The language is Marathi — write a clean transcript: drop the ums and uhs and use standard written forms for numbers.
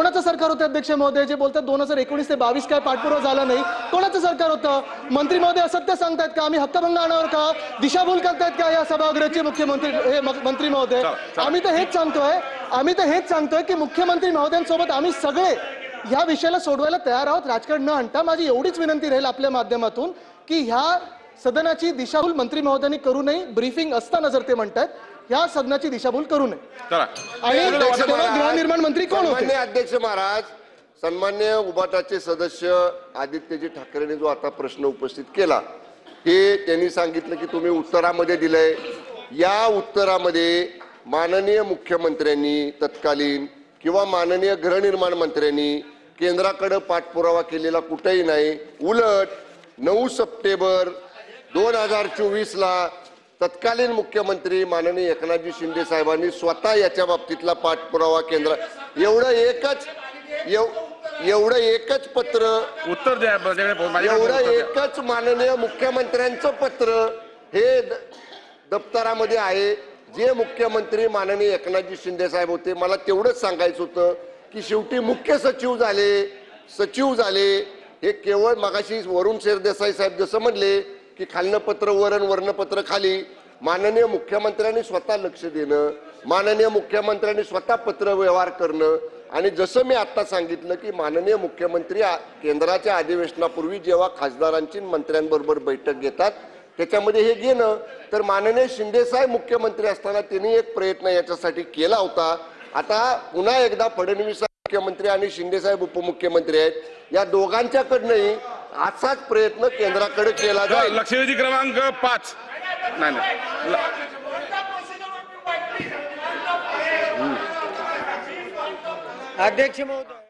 कोणाचं सरकार होतं अध्यक्ष महोदय जे बोलतात 2019 ते 22 काय पाठपुरावा झाला नाही? कोणाचं सरकार होतं? मंत्री महोदय असत्य सांगतायत का? आम्ही हक्कभंग आणावर का? दिशाभूल करतायत का या सभागृहाचे मुख्यमंत्री हे मंत्री महोदय? आम्ही तर हेच सांगतोय की मुख्यमंत्री महोदयांसोबत आम्ही सगळे ह्या विषयाला सोडवायला तयार आहोत, राजकारण न आणता. माझी एवढीच विनंती राहील आपल्या माध्यमातून की ह्या सदनाची दिशाभूल मंत्री महोदयांनी करू नये. ब्रीफिंग असताना जर ते म्हणतात ह्या सदनाची दिशाभूल करू नये. आणि गृहनिर्माण मंत्री कोण होते? अध्यक्ष महाराज, सन्मान्य उबाटाचे सदस्य आदित्यजी ठाकरेंनी जो आता प्रश्न उपस्थित केला हे त्यांनी सांगितलं की तुम्ही उत्तरामध्ये दिलंय. या उत्तरामध्ये माननीय मुख्यमंत्र्यांनी तत्कालीन किंवा माननीय गृहनिर्माण मंत्र्यांनी केंद्राकडे पाठपुरावा केलेला कुठेही नाही. उलट 9 सप्टेंबर 2024 ला तत्कालीन मुख्यमंत्री माननीय एकनाथजी शिंदे साहेबांनी स्वतः याच्या बाबतीतला पाठपुरावा केंद्र एवढं एकच पत्र उत्तर द्या. एवढं एकच माननीय मुख्यमंत्र्यांचं पत्र हे दप्तरामध्ये आहे जे मुख्यमंत्री माननीय एकनाथजी शिंदे साहेब होते. मला तेवढंच सांगायचं होतं की शेवटी मुख्य सचिव झाले हे केवळ मगाशी वरुण सरदेसाई साहेब जसं म्हणले की खालनं पत्र वरण पत्र खाली. माननीय मुख्यमंत्र्यांनी स्वतः लक्ष देणं, माननीय मुख्यमंत्र्यांनी स्वतः पत्र व्यवहार करणं आणि जसं मी आता सांगितलं की माननीय मुख्यमंत्री केंद्राच्या अधिवेशनापूर्वी जेव्हा खासदारांची मंत्र्यांबरोबर बैठक घेतात त्याच्यामध्ये हे घेणं. तर माननीय शिंदे साहेब मुख्यमंत्री असताना त्यांनी एक प्रयत्न याच्यासाठी केला होता. आता पुन्हा एकदा फडणवीस मुख्यमंत्री आणि शिंदे साहेब उपमुख्यमंत्री आहेत, या दोघांच्याकडनंही असाच प्रयत्न केंद्राकडे केला जाईल. लक्षवेधी क्रमांक 5 अध्यक्ष महोदय.